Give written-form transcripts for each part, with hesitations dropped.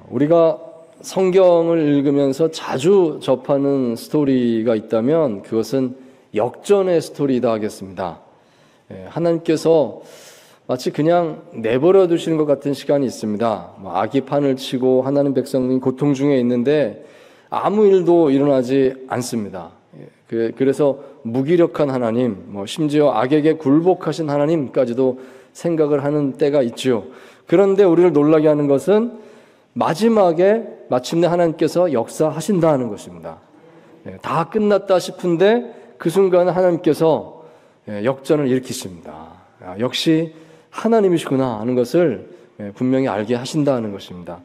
우리가 성경을 읽으면서 자주 접하는 스토리가 있다면 그것은 역전의 스토리이다 하겠습니다. 하나님께서 마치 그냥 내버려 두시는 것 같은 시간이 있습니다. 악이 판을 치고 하나님 백성이 고통 중에 있는데 아무 일도 일어나지 않습니다. 그래서 무기력한 하나님, 심지어 악에게 굴복하신 하나님까지도 생각을 하는 때가 있죠. 그런데 우리를 놀라게 하는 것은 마지막에 마침내 하나님께서 역사하신다는 것입니다. 다 끝났다 싶은데 그 순간에 하나님께서 역전을 일으키십니다. 역시 하나님이시구나 하는 것을 분명히 알게 하신다는 것입니다.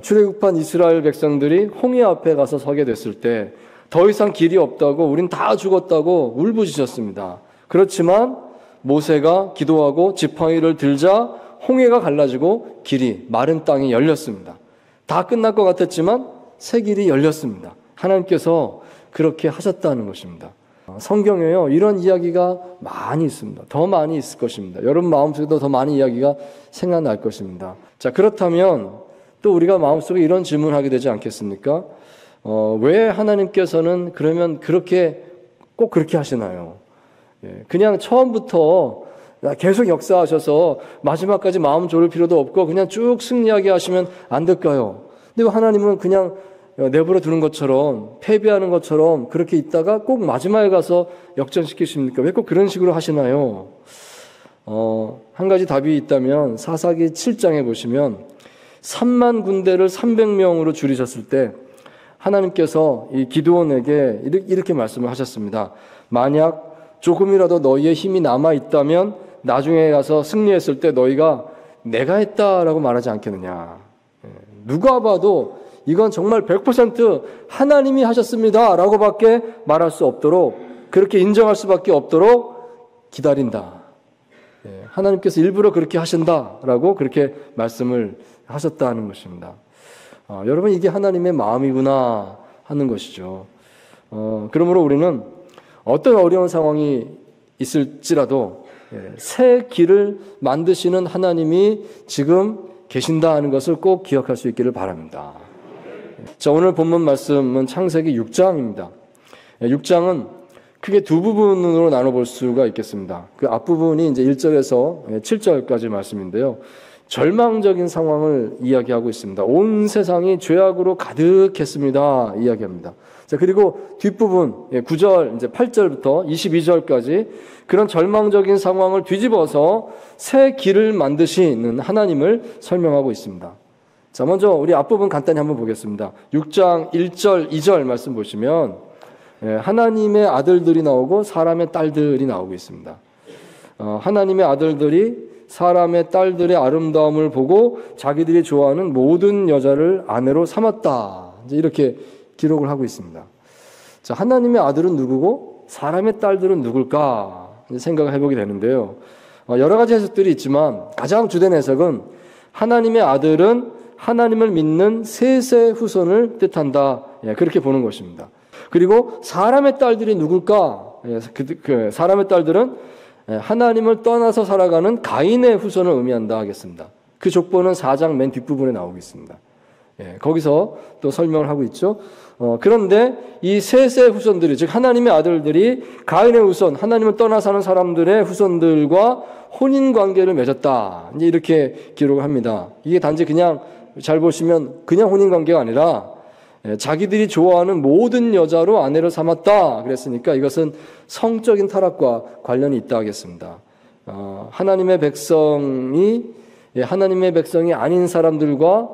출애굽한 이스라엘 백성들이 홍해 앞에 가서 서게 됐을 때 더 이상 길이 없다고 우린 다 죽었다고 울부짖었습니다. 그렇지만 모세가 기도하고 지팡이를 들자 홍해가 갈라지고 길이 마른 땅이 열렸습니다. 다 끝날 것 같았지만 새 길이 열렸습니다. 하나님께서 그렇게 하셨다는 것입니다. 성경에요, 이런 이야기가 많이 있습니다. 더 많이 있을 것입니다. 여러분 마음속에도 더 많은 이야기가 생각날 것입니다. 자, 그렇다면 또 우리가 마음속에 이런 질문을 하게 되지 않겠습니까? 왜 하나님께서는 그러면 꼭 그렇게 하시나요? 그냥 처음부터 계속 역사하셔서 마지막까지 마음 졸일 필요도 없고 그냥 쭉 승리하게 하시면 안 될까요? 근데 하나님은 그냥 내버려 두는 것처럼, 패배하는 것처럼 그렇게 있다가 꼭 마지막에 가서 역전시키십니까? 왜 꼭 그런 식으로 하시나요? 한 가지 답이 있다면 사사기 7장에 보시면 3만 군대를 300명으로 줄이셨을 때 하나님께서 이 기드온에게 이렇게 말씀을 하셨습니다. 만약 조금이라도 너희의 힘이 남아있다면 나중에 가서 승리했을 때 너희가 내가 했다라고 말하지 않겠느냐. 누가 봐도 이건 정말 100% 하나님이 하셨습니다 라고 밖에 말할 수 없도록, 그렇게 인정할 수밖에 없도록 기다린다. 하나님께서 일부러 그렇게 하신다라고 그렇게 말씀을 하셨다는 것입니다. 여러분, 이게 하나님의 마음이구나 하는 것이죠. 그러므로 우리는 어떤 어려운 상황이 있을지라도 새 길을 만드시는 하나님이 지금 계신다 하는 것을 꼭 기억할 수 있기를 바랍니다. 자, 오늘 본문 말씀은 창세기 6장입니다. 6장은 크게 두 부분으로 나눠볼 수가 있겠습니다. 그 앞부분이 이제 1절에서 7절까지 말씀인데요. 절망적인 상황을 이야기하고 있습니다. 온 세상이 죄악으로 가득했습니다. 이야기합니다. 자, 그리고 뒷부분 9절, 이제 8절부터 22절까지 그런 절망적인 상황을 뒤집어서 새 길을 만드시는 하나님을 설명하고 있습니다. 자, 먼저 우리 앞부분 간단히 한번 보겠습니다. 6장 1절, 2절 말씀 보시면 하나님의 아들들이 나오고 사람의 딸들이 나오고 있습니다. 하나님의 아들들이 사람의 딸들의 아름다움을 보고 자기들이 좋아하는 모든 여자를 아내로 삼았다. 이제 이렇게 기록을 하고 있습니다. 자, 하나님의 아들은 누구고 사람의 딸들은 누굴까 생각을 해보게 되는데요. 여러 가지 해석들이 있지만 가장 주된 해석은 하나님의 아들은 하나님을 믿는 셋의 후손을 뜻한다. 그렇게 보는 것입니다. 그리고 사람의 딸들이 누굴까? 사람의 딸들은 하나님을 떠나서 살아가는 가인의 후손을 의미한다 하겠습니다. 그 족보는 4장 맨 뒷부분에 나오고 있습니다. 거기서 또 설명을 하고 있죠. 그런데 이 셋의 후손들이, 즉 하나님의 아들들이 가인의 후손, 하나님을 떠나 사는 사람들의 후손들과 혼인관계를 맺었다. 이제 이렇게 기록을 합니다. 이게 단지 그냥 잘 보시면 그냥 혼인관계가 아니라 자기들이 좋아하는 모든 여자로 아내를 삼았다 그랬으니까 이것은 성적인 타락과 관련이 있다 하겠습니다. 하나님의 백성이 아닌 사람들과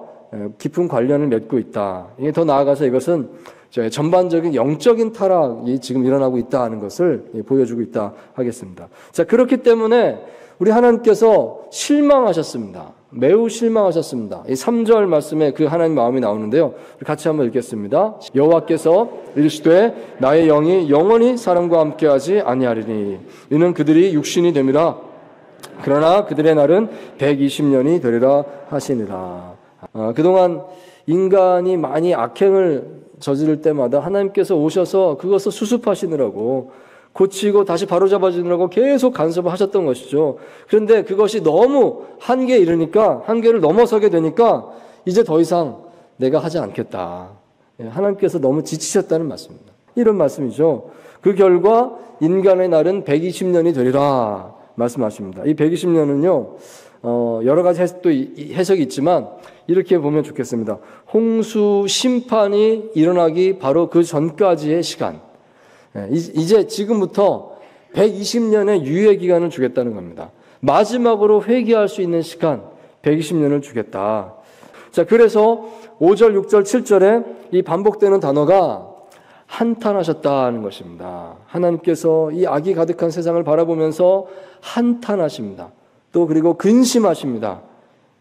깊은 관련을 맺고 있다. 이게 더 나아가서 이것은 전반적인 영적인 타락이 지금 일어나고 있다는 것을 보여주고 있다 하겠습니다. 자, 그렇기 때문에 우리 하나님께서 실망하셨습니다. 매우 실망하셨습니다. 이 3절 말씀에 그 하나님 마음이 나오는데요. 같이 한번 읽겠습니다. 여호와께서 이르시되 나의 영이 영원히 사람과 함께하지 아니하리니 이는 그들이 육신이 됨이라. 그러나 그들의 날은 120년이 되리라 하시니라. 그동안 인간이 많이 악행을 저지를 때마다 하나님께서 오셔서 그것을 수습하시느라고, 고치고 다시 바로잡아주느라고 계속 간섭을 하셨던 것이죠. 그런데 그것이 너무 한계에 이르니까, 한계를 넘어서게 되니까 이제 더 이상 내가 하지 않겠다. 하나님께서 너무 지치셨다는 말씀입니다. 이런 말씀이죠. 그 결과 인간의 날은 120년이 되리라 말씀하십니다. 이 120년은요, 여러 가지 해석이 있지만 이렇게 보면 좋겠습니다. 홍수 심판이 일어나기 바로 그 전까지의 시간. 이제 지금부터 120년의 유예 기간을 주겠다는 겁니다. 마지막으로 회개할 수 있는 시간 120년을 주겠다. 자, 그래서 5절, 6절, 7절에 이 반복되는 단어가 한탄하셨다는 것입니다. 하나님께서 이 악이 가득한 세상을 바라보면서 한탄하십니다. 또 그리고 근심하십니다.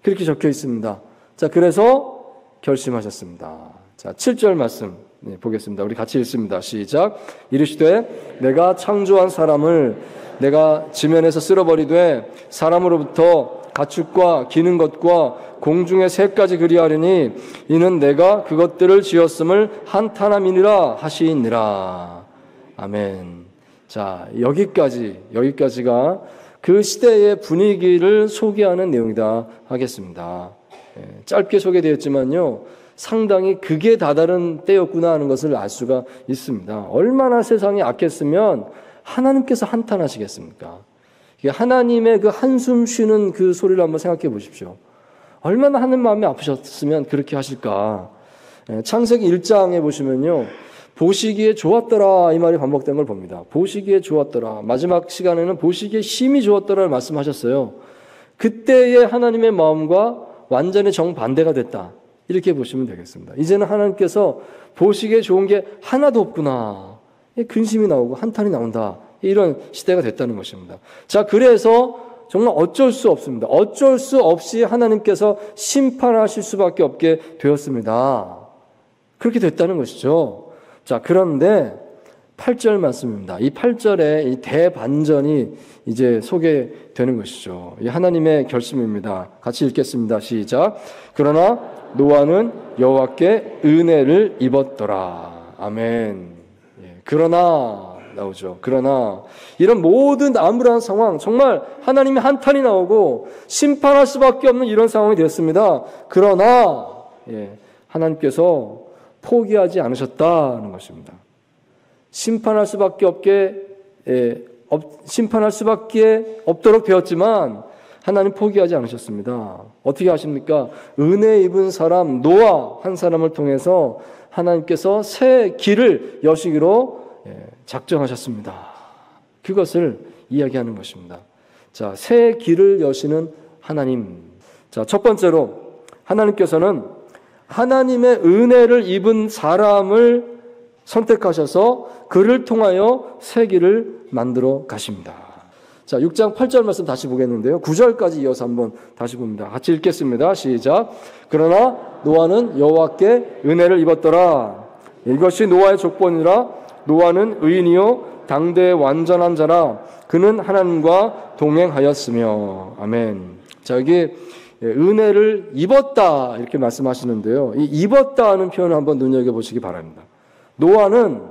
그렇게 적혀 있습니다. 자, 그래서 결심하셨습니다. 자, 7절 말씀 보겠습니다. 우리 같이 읽습니다. 시작. 이르시되 내가 창조한 사람을 내가 지면에서 쓸어버리되 사람으로부터 가축과 기는 것과 공중의 새까지 그리하려니 이는 내가 그것들을 지었음을 한탄함이니라 하시니라. 아멘. 자, 여기까지가 그 시대의 분위기를 소개하는 내용이다 하겠습니다. 짧게 소개되었지만요, 상당히 극에 다다른 때였구나 하는 것을 알 수가 있습니다. 얼마나 세상이 악했으면 하나님께서 한탄하시겠습니까? 하나님의 그 한숨 쉬는 그 소리를 한번 생각해 보십시오. 얼마나 하나님 마음이 아프셨으면 그렇게 하실까? 창세기 1장에 보시면요, 보시기에 좋았더라 이 말이 반복된 걸 봅니다. 보시기에 좋았더라. 마지막 시간에는 보시기에 심히 좋았더라를 말씀하셨어요. 그때의 하나님의 마음과 완전히 정반대가 됐다. 이렇게 보시면 되겠습니다. 이제는 하나님께서 보시기에 좋은 게 하나도 없구나. 근심이 나오고 한탄이 나온다. 이런 시대가 됐다는 것입니다. 자, 그래서 정말 어쩔 수 없습니다. 어쩔 수 없이 하나님께서 심판하실 수밖에 없게 되었습니다. 그렇게 됐다는 것이죠. 자, 그런데 8절 말씀입니다. 이 8절에 이 대반전이 이제 소개되는 것이죠. 이 하나님의 결심입니다. 같이 읽겠습니다. 시작. 그러나 노아는 여호와께 은혜를 입었더라. 아멘. 그러나 나오죠. 그러나 이런 모든 암울한 상황, 정말 하나님의 한탄이 나오고 심판할 수밖에 없는 이런 상황이 되었습니다. 그러나 하나님께서 포기하지 않으셨다는 것입니다. 심판할 수밖에 없도록 되었지만 하나님 포기하지 않으셨습니다. 어떻게 하십니까? 은혜 입은 사람 노아 한 사람을 통해서 하나님께서 새 길을 여시기로 작정하셨습니다. 그것을 이야기하는 것입니다. 자, 새 길을 여시는 하나님. 자, 첫 번째로 하나님께서는 하나님의 은혜를 입은 사람을 선택하셔서 그를 통하여 새 길을 만들어 가십니다. 자, 6장 8절 말씀 다시 보겠는데요. 9절까지 이어서 한번 다시 봅니다. 같이 읽겠습니다. 시작. 그러나 노아는 여호와께 은혜를 입었더라. 이것이 노아의 족본이라. 노아는 의인이요 당대의 완전한 자라. 그는 하나님과 동행하였으며. 아멘. 자, 여기 은혜를 입었다 이렇게 말씀하시는데요. 이 입었다는 표현을 한번 눈여겨보시기 바랍니다. 노아는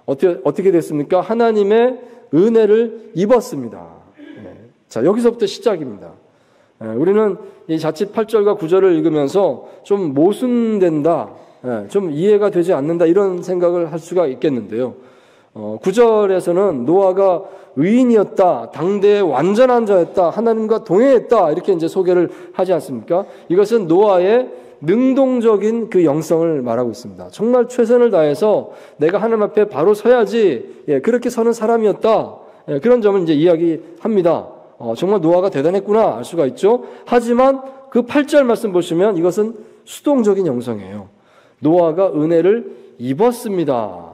어떻게 됐습니까? 하나님의 은혜를 입었습니다. 자, 여기서부터 시작입니다. 우리는 이 자칫 8절과 9절을 읽으면서 좀 모순된다, 좀 이해가 되지 않는다 이런 생각을 할 수가 있겠는데요. 9절에서는 노아가 의인이었다, 당대의 완전한 자였다, 하나님과 동행했다 이렇게 이제 소개를 하지 않습니까? 이것은 노아의 능동적인 그 영성을 말하고 있습니다. 정말 최선을 다해서 내가 하나님 앞에 바로 서야지, 그렇게 서는 사람이었다. 그런 점을 이제 이야기합니다. 정말 노아가 대단했구나 알 수가 있죠. 하지만 그 8절 말씀 보시면 이것은 수동적인 영성이에요. 노아가 은혜를 입었습니다.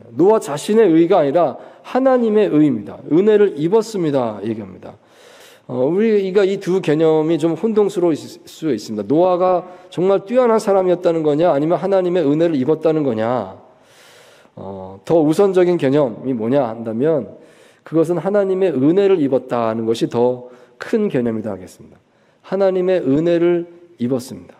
노아 자신의 의가 아니라 하나님의 의입니다. 은혜를 입었습니다. 얘기합니다. 우리가 이 두 개념이 좀 혼동스러울 수 있습니다. 노아가 정말 뛰어난 사람이었다는 거냐, 아니면 하나님의 은혜를 입었다는 거냐. 더 우선적인 개념이 뭐냐 한다면 그것은 하나님의 은혜를 입었다는 것이 더 큰 개념이다 하겠습니다. 하나님의 은혜를 입었습니다.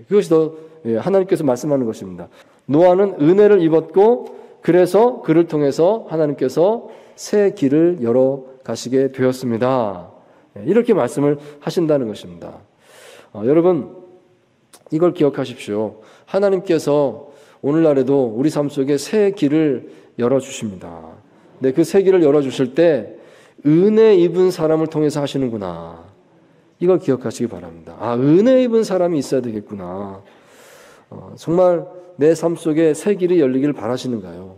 그것이 더 하나님께서 말씀하는 것입니다. 노아는 은혜를 입었고 그래서 그를 통해서 하나님께서 새 길을 열어 가시게 되었습니다. 이렇게 말씀을 하신다는 것입니다. 여러분 이걸 기억하십시오. 하나님께서 오늘날에도 우리 삶 속에 새 길을 열어주십니다. 근데 그 새 길을 열어주실 때 은혜 입은 사람을 통해서 하시는구나. 이걸 기억하시기 바랍니다. 은혜 입은 사람이 있어야 되겠구나. 정말 내 삶 속에 새 길이 열리기를 바라시는가요?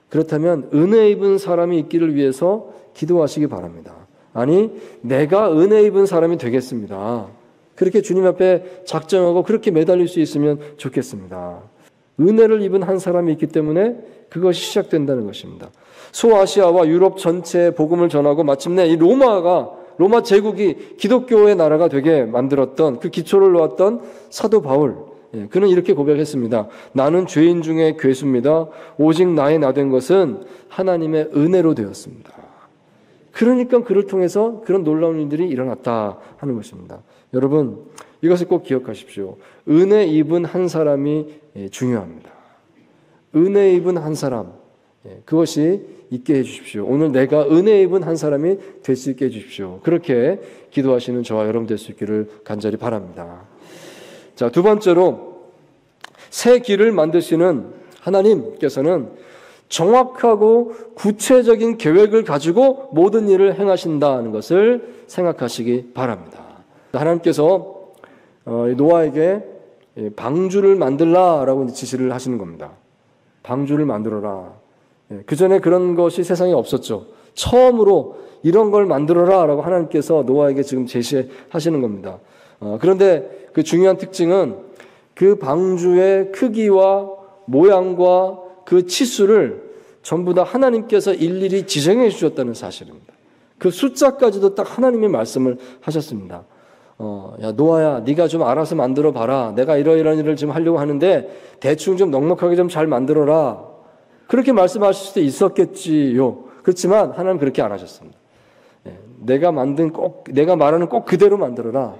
그렇다면 은혜 입은 사람이 있기를 위해서 기도하시기 바랍니다. 아니, 내가 은혜 입은 사람이 되겠습니다. 그렇게 주님 앞에 작정하고 그렇게 매달릴 수 있으면 좋겠습니다. 은혜를 입은 한 사람이 있기 때문에 그것이 시작된다는 것입니다. 소아시아와 유럽 전체에 복음을 전하고 마침내 이 로마 제국이 기독교의 나라가 되게 만들었던 그 기초를 놓았던 사도 바울, 그는 이렇게 고백했습니다. 나는 죄인 중에 괴수입니다. 오직 나의 나 된 것은 하나님의 은혜로 되었습니다. 그러니까 그를 통해서 그런 놀라운 일들이 일어났다 하는 것입니다. 여러분 이것을 꼭 기억하십시오. 은혜 입은 한 사람이 중요합니다. 은혜 입은 한 사람, 그것이 있게 해주십시오. 오늘 내가 은혜 입은 한 사람이 될 수 있게 해주십시오. 그렇게 기도하시는 저와 여러분 될 수 있기를 간절히 바랍니다. 자, 두 번째로 새 길을 만드시는 하나님께서는 정확하고 구체적인 계획을 가지고 모든 일을 행하신다는 것을 생각하시기 바랍니다. 하나님께서 노아에게 방주를 만들라라고 지시를 하시는 겁니다. 방주를 만들어라. 그 전에 그런 것이 세상에 없었죠. 처음으로 이런 걸 만들어라라고 하나님께서 노아에게 지금 제시하시는 겁니다. 그런데 그 중요한 특징은 그 방주의 크기와 모양과 그 치수를 전부 다 하나님께서 일일이 지정해 주셨다는 사실입니다. 그 숫자까지도 딱 하나님의 말씀을 하셨습니다. 야 노아야, 네가 좀 알아서 만들어 봐라. 내가 이러이러한 일을 지금 하려고 하는데 대충 좀 넉넉하게 좀 잘 만들어라. 그렇게 말씀하실 수도 있었겠지요. 그렇지만 하나님 그렇게 안 하셨습니다. 내가 말하는 꼭 그대로 만들어라.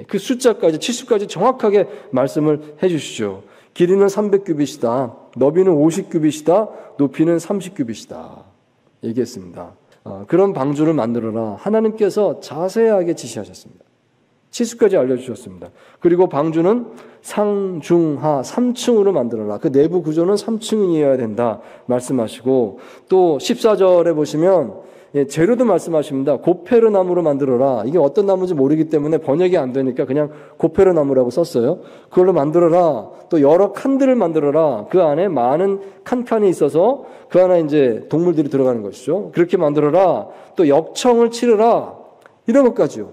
그 숫자까지, 치수까지 정확하게 말씀을 해주시죠. 길이는 300규빗이다. 너비는 50규빗이다. 높이는 30규빗이다. 얘기했습니다. 그런 방주를 만들어라. 하나님께서 자세하게 지시하셨습니다. 치수까지 알려주셨습니다. 그리고 방주는 상중하 3층으로 만들어라. 그 내부 구조는 3층이어야 된다 말씀하시고, 또 14절에 보시면 재료도 말씀하십니다. 고페르 나무로 만들어라. 이게 어떤 나무인지 모르기 때문에 번역이 안 되니까 그냥 고페르 나무라고 썼어요. 그걸로 만들어라. 또 여러 칸들을 만들어라. 그 안에 많은 칸칸이 있어서 그 안에 이제 동물들이 들어가는 것이죠. 그렇게 만들어라. 또 역청을 치르라. 이런 것까지요.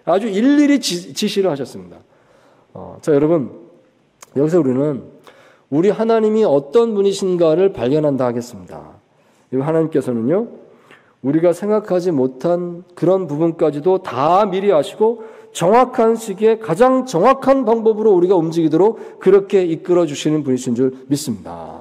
아주 일일이 지시를 하셨습니다. 자, 여러분, 여기서 우리는 우리 하나님이 어떤 분이신가를 발견한다 하겠습니다. 하나님께서는요, 우리가 생각하지 못한 그런 부분까지도 다 미리 아시고 정확한 시기에 가장 정확한 방법으로 우리가 움직이도록 그렇게 이끌어 주시는 분이신 줄 믿습니다.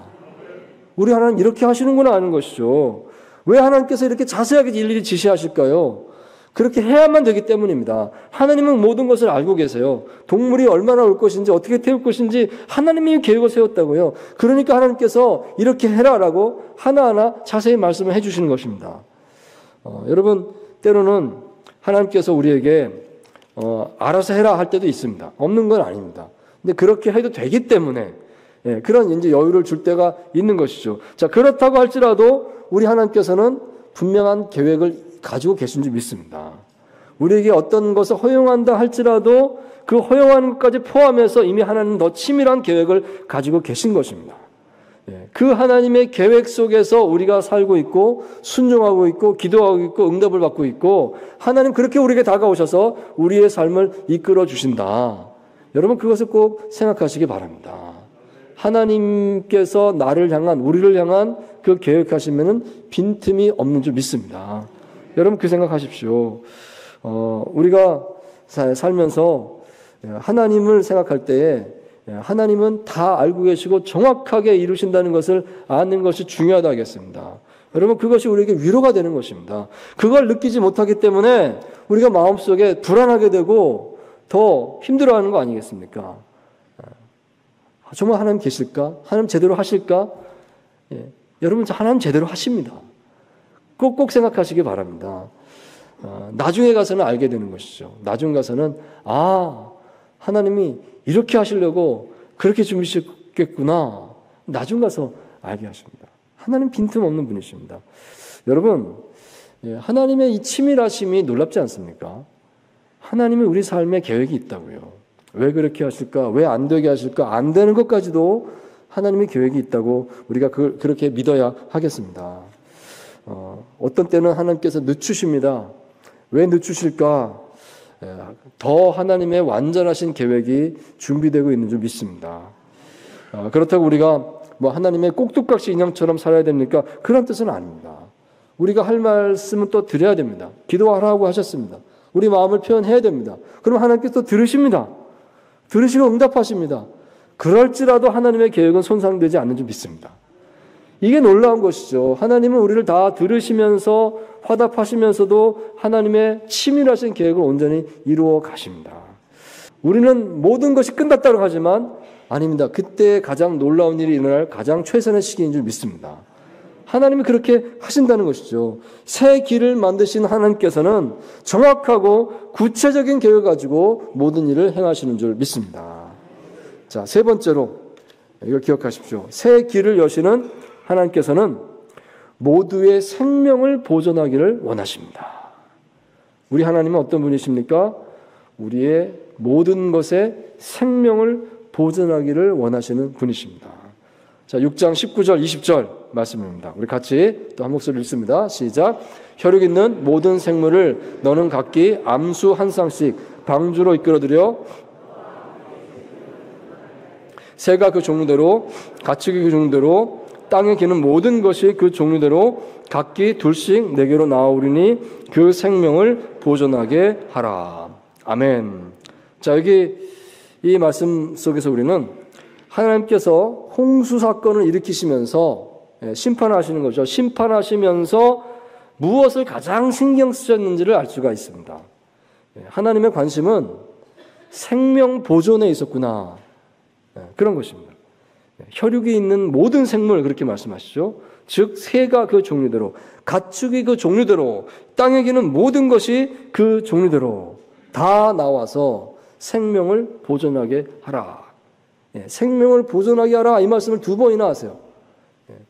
우리 하나님 이렇게 하시는구나 하는 것이죠. 왜 하나님께서 이렇게 자세하게 일일이 지시하실까요? 그렇게 해야만 되기 때문입니다. 하나님은 모든 것을 알고 계세요. 동물이 얼마나 올 것인지, 어떻게 태울 것인지 하나님이 계획을 세웠다고요. 그러니까 하나님께서 이렇게 해라라고 하나하나 자세히 말씀을 해주시는 것입니다. 여러분, 때로는 하나님께서 우리에게 알아서 해라 할 때도 있습니다. 없는 건 아닙니다. 근데 그렇게 해도 되기 때문에 그런 이제 여유를 줄 때가 있는 것이죠. 자, 그렇다고 할지라도 우리 하나님께서는 분명한 계획을 가지고 계신 줄 믿습니다. 우리에게 어떤 것을 허용한다 할지라도 그 허용하는 것까지 포함해서 이미 하나님은 더 치밀한 계획을 가지고 계신 것입니다. 그 하나님의 계획 속에서 우리가 살고 있고 순종하고 있고 기도하고 있고 응답을 받고 있고, 하나님 그렇게 우리에게 다가오셔서 우리의 삶을 이끌어 주신다. 여러분 그것을 꼭 생각하시기 바랍니다. 하나님께서 나를 향한, 우리를 향한 그 계획하시면은 빈틈이 없는 줄 믿습니다. 여러분 그 생각하십시오. 우리가 살면서 하나님을 생각할 때에 하나님은 다 알고 계시고 정확하게 이루신다는 것을 아는 것이 중요하다 하겠습니다. 여러분 그것이 우리에게 위로가 되는 것입니다. 그걸 느끼지 못하기 때문에 우리가 마음속에 불안하게 되고 더 힘들어하는 거 아니겠습니까? 정말 하나님 계실까? 하나님 제대로 하실까? 여러분, 하나님 제대로 하십니다. 꼭 생각하시기 바랍니다. 나중에 가서는 알게 되는 것이죠. 나중에 가서는 하나님이 이렇게 하시려고 그렇게 준비하셨겠구나. 나중 가서 알게 하십니다. 하나님 빈틈없는 분이십니다. 여러분, 하나님의 이 치밀하심이 놀랍지 않습니까? 하나님은 우리 삶에 계획이 있다고요. 왜 그렇게 하실까? 왜 안 되게 하실까? 안 되는 것까지도 하나님의 계획이 있다고 우리가 그렇게 믿어야 하겠습니다. 어떤 때는 하나님께서 늦추십니다. 왜 늦추실까? 더 하나님의 완전하신 계획이 준비되고 있는 줄 믿습니다. 그렇다고 우리가 하나님의 꼭두각시 인형처럼 살아야 됩니까? 그런 뜻은 아닙니다. 우리가 할 말씀은 또 드려야 됩니다. 기도하라고 하셨습니다. 우리 마음을 표현해야 됩니다. 그럼 하나님께서 또 들으십니다. 들으시고 응답하십니다. 그럴지라도 하나님의 계획은 손상되지 않는 줄 믿습니다. 이게 놀라운 것이죠. 하나님은 우리를 다 들으시면서 화답하시면서도 하나님의 치밀하신 계획을 온전히 이루어 가십니다. 우리는 모든 것이 끝났다고 하지만 아닙니다. 그때 가장 놀라운 일이 일어날 가장 최선의 시기인 줄 믿습니다. 하나님이 그렇게 하신다는 것이죠. 새 길을 만드신 하나님께서는 정확하고 구체적인 계획을 가지고 모든 일을 행하시는 줄 믿습니다. 자, 세 번째로 이걸 기억하십시오. 새 길을 여시는 하나님께서는 모두의 생명을 보존하기를 원하십니다. 우리 하나님은 어떤 분이십니까? 우리의 모든 것에 생명을 보존하기를 원하시는 분이십니다. 자, 6장 19절 20절 말씀입니다. 우리 같이 또 한 목소리 읽습니다. 시작. 혈육 있는 모든 생물을 너는 각기 암수 한 쌍씩 방주로 이끌어들여 새가 그 종류대로 가축이 그 종류대로 땅에 기는 모든 것이 그 종류대로 각기 둘씩 내게로 나오리니 그 생명을 보존하게 하라. 아멘. 자, 여기 이 말씀 속에서 우리는 하나님께서 홍수 사건을 일으키시면서 심판하시는 거죠. 심판하시면서 무엇을 가장 신경 쓰셨는지를 알 수가 있습니다. 하나님의 관심은 생명 보존에 있었구나. 그런 것입니다. 혈육이 있는 모든 생물 그렇게 말씀하시죠. 즉 새가 그 종류대로 가축이 그 종류대로 땅에 기는 모든 것이 그 종류대로 다 나와서 생명을 보존하게 하라. 생명을 보존하게 하라. 이 말씀을 두 번이나 하세요.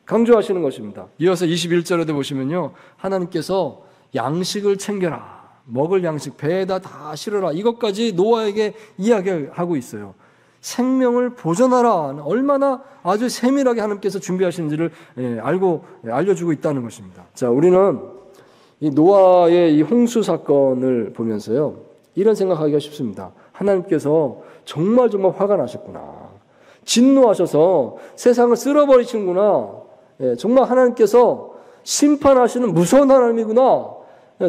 강조하시는 것입니다. 이어서 21절에도 보시면요. 하나님께서 양식을 챙겨라. 먹을 양식 배에다 다 실어라. 이것까지 노아에게 이야기하고 있어요. 생명을 보존하라. 얼마나 아주 세밀하게 하나님께서 준비하시는지를 알려주고 있다는 것입니다. 자, 우리는 이 노아의 이 홍수 사건을 보면서요. 이런 생각하기가 쉽습니다. 하나님께서 정말 화가 나셨구나. 진노하셔서 세상을 쓸어버리시는구나. 정말 하나님께서 심판하시는 무서운 하나님이구나.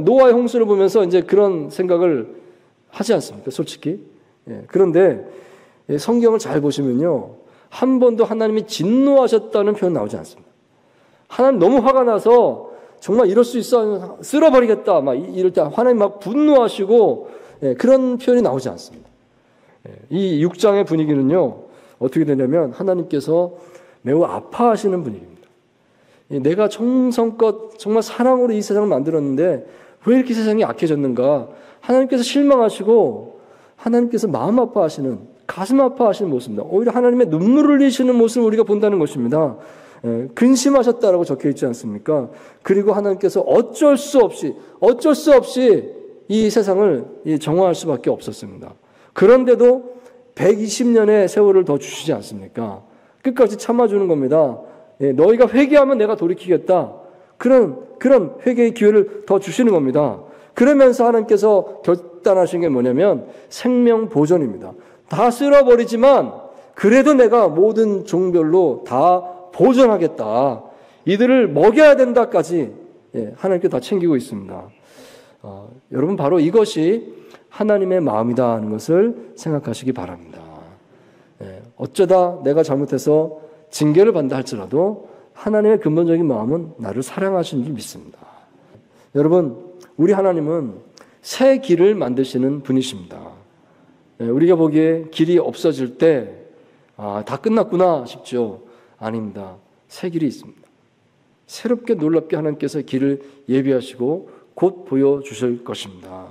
노아의 홍수를 보면서 이제 그런 생각을 하지 않습니까? 솔직히. 그런데 성경을 잘 보시면요. 한 번도 하나님이 진노하셨다는 표현 나오지 않습니다. 하나님 너무 화가 나서 정말 이럴 수 있어. 쓸어버리겠다. 막 이럴 때 하나님 막 분노하시고 그런 표현이 나오지 않습니다. 이 6장의 분위기는요. 어떻게 되냐면 하나님께서 매우 아파하시는 분위기입니다. 내가 정성껏 정말 사랑으로 이 세상을 만들었는데 왜 이렇게 세상이 악해졌는가? 하나님께서 실망하시고 하나님께서 마음 아파하시는 가슴 아파하시는 모습입니다. 오히려 하나님의 눈물을 흘리시는 모습을 우리가 본다는 것입니다. 근심하셨다라고 적혀 있지 않습니까? 그리고 하나님께서 어쩔 수 없이 이 세상을 정화할 수밖에 없었습니다. 그런데도 120년의 세월을 더 주시지 않습니까? 끝까지 참아주는 겁니다. 너희가 회개하면 내가 돌이키겠다. 그런 회개의 기회를 더 주시는 겁니다. 그러면서 하나님께서 결단하신 게 뭐냐면 생명 보존입니다. 다 쓸어버리지만 그래도 내가 모든 종별로 다 보존하겠다. 이들을 먹여야 된다까지 하나님께 다 챙기고 있습니다. 여러분 바로 이것이 하나님의 마음이다 하는 것을 생각하시기 바랍니다. 어쩌다 내가 잘못해서 징계를 받는다 할지라도 하나님의 근본적인 마음은 나를 사랑하시는 줄 믿습니다. 여러분 우리 하나님은 새 길을 만드시는 분이십니다. 우리가 보기에 길이 없어질 때 다 끝났구나 싶죠. 아닙니다. 새 길이 있습니다. 새롭게 놀랍게 하나님께서 길을 예비하시고 곧 보여주실 것입니다.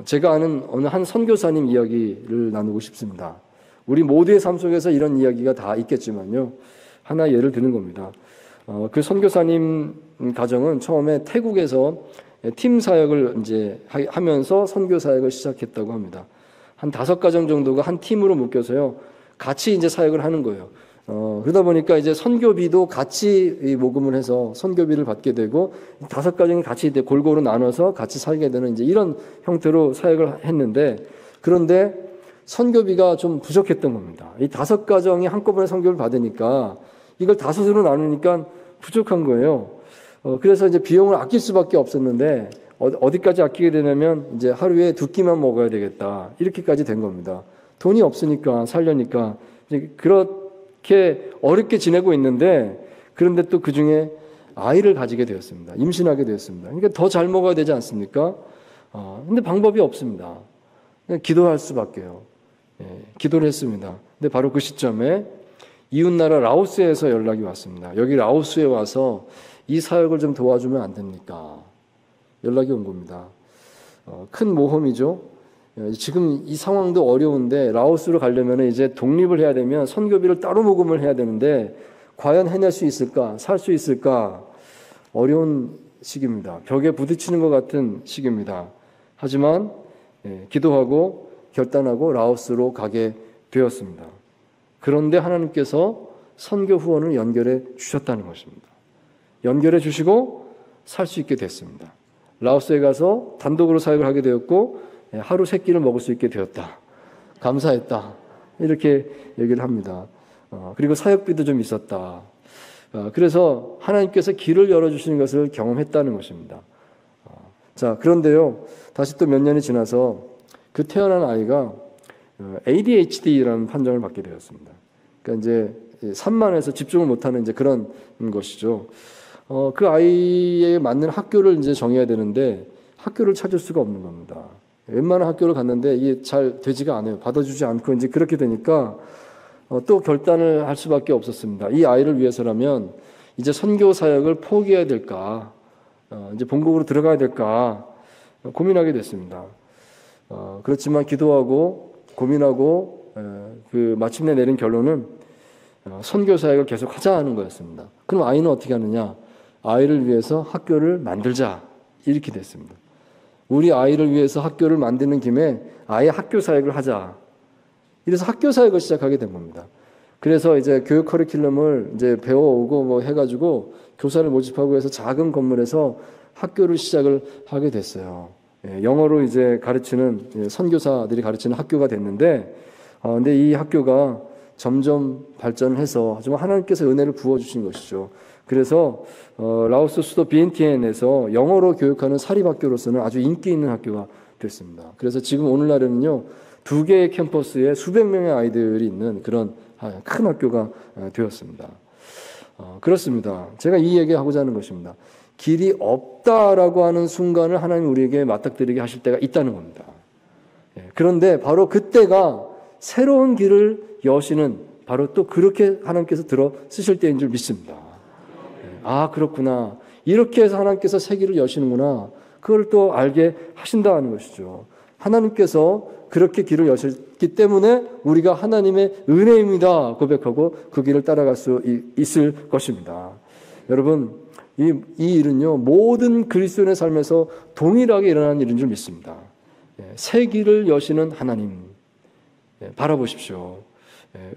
제가 아는 어느 한 선교사님 이야기를 나누고 싶습니다. 우리 모두의 삶 속에서 이런 이야기가 다 있겠지만요. 하나 예를 드는 겁니다. 그 선교사님 가정은 처음에 태국에서 팀 사역을 이제 하면서 선교 사역을 시작했다고 합니다. 한 5가정 정도가 한 팀으로 묶여서요. 같이 이제 사역을 하는 거예요. 그러다 보니까 이제 선교비도 같이 모금을 해서 선교비를 받게 되고 5가정이 같이 골고루 나눠서 같이 살게 되는 이제 이런 형태로 사역을 했는데 그런데 선교비가 좀 부족했던 겁니다. 이 5가정이 한꺼번에 선교를 받으니까 이걸 5으로 나누니까 부족한 거예요. 그래서 이제 비용을 아낄 수밖에 없었는데 어디까지 아끼게 되냐면 이제 하루에 2끼만 먹어야 되겠다 이렇게까지 된 겁니다. 돈이 없으니까 살려니까 이제 그렇게 어렵게 지내고 있는데 그런데 또 그 중에 아이를 가지게 되었습니다. 임신하게 되었습니다. 그러니까 더 잘 먹어야 되지 않습니까? 근데 방법이 없습니다. 그냥 기도할 수밖에요. 기도를 했습니다. 근데 바로 그 시점에 이웃나라 라오스에서 연락이 왔습니다. 여기 라오스에 와서 이 사역을 좀 도와주면 안 됩니까? 연락이 온 겁니다. 큰 모험이죠. 지금 이 상황도 어려운데 라오스로 가려면 이제 독립을 해야 되면 선교비를 따로 모금을 해야 되는데 과연 해낼 수 있을까? 살 수 있을까? 어려운 시기입니다. 벽에 부딪히는 것 같은 시기입니다. 하지만 기도하고 결단하고 라오스로 가게 되었습니다. 그런데 하나님께서 선교 후원을 연결해 주셨다는 것입니다. 연결해 주시고 살 수 있게 됐습니다. 라오스에 가서 단독으로 사역을 하게 되었고 하루 3끼를 먹을 수 있게 되었다. 감사했다. 이렇게 얘기를 합니다. 그리고 사역비도 좀 있었다. 그래서 하나님께서 길을 열어주시는 것을 경험했다는 것입니다. 자, 그런데요. 다시 또 몇 년이 지나서 그 태어난 아이가 ADHD라는 판정을 받게 되었습니다. 그러니까 이제 산만해서 집중을 못하는 이제 그런 것이죠. 그 아이에 맞는 학교를 이제 정해야 되는데 학교를 찾을 수가 없는 겁니다. 웬만한 학교를 갔는데 이게 잘 되지가 않아요. 받아주지 않고 이제 그렇게 되니까 또 결단을 할 수밖에 없었습니다. 이 아이를 위해서라면 이제 선교 사역을 포기해야 될까, 이제 본국으로 들어가야 될까 고민하게 됐습니다. 그렇지만 기도하고 고민하고 그 마침내 내린 결론은 선교 사역을 계속 하자 하는 거였습니다. 그럼 아이는 어떻게 하느냐? 아이를 위해서 학교를 만들자 이렇게 됐습니다. 우리 아이를 위해서 학교를 만드는 김에 아예 학교 사역을 하자. 이래서 학교 사역을 시작하게 된 겁니다. 그래서 이제 교육 커리큘럼을 이제 배워오고 뭐 해가지고 교사를 모집하고 해서 작은 건물에서 학교를 시작을 하게 됐어요. 영어로 이제 가르치는 선교사들이 가르치는 학교가 됐는데, 근데 이 학교가 점점 발전해서 하지만 하나님께서 은혜를 부어주신 것이죠. 그래서 라오스 수도 비엔티엔에서 영어로 교육하는 사립학교로서는 아주 인기 있는 학교가 됐습니다. 그래서 지금 오늘날에는요 2개의 캠퍼스에 수백 명의 아이들이 있는 그런 큰 학교가 되었습니다. 그렇습니다. 제가 이 얘기하고자 하는 것입니다. 길이 없다라고 하는 순간을 하나님 우리에게 맞닥뜨리게 하실 때가 있다는 겁니다. 그런데 바로 그때가 새로운 길을 여시는 바로 또 그렇게 하나님께서 들어 쓰실 때인 줄 믿습니다. 아, 그렇구나. 이렇게 해서 하나님께서 새 길을 여시는구나. 그걸 또 알게 하신다는 것이죠. 하나님께서 그렇게 길을 여셨기 때문에 우리가 하나님의 은혜입니다 고백하고 그 길을 따라갈 수 있을 것입니다. 여러분, 이 일은요 모든 그리스도인의 삶에서 동일하게 일어나는 일인 줄 믿습니다. 새 길을 여시는 하나님 바라보십시오.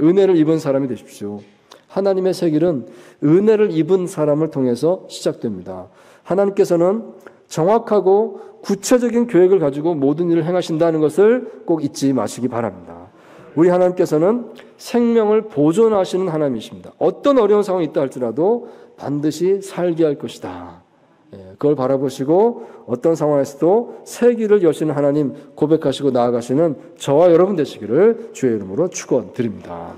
은혜를 입은 사람이 되십시오. 하나님의 새 길은 은혜를 입은 사람을 통해서 시작됩니다. 하나님께서는 정확하고 구체적인 계획을 가지고 모든 일을 행하신다는 것을 꼭 잊지 마시기 바랍니다. 우리 하나님께서는 생명을 보존하시는 하나님이십니다. 어떤 어려운 상황이 있다 할지라도 반드시 살게 할 것이다. 그걸 바라보시고 어떤 상황에서도 새 길을 여시는 하나님 고백하시고 나아가시는 저와 여러분 되시기를 주의 이름으로 축원드립니다.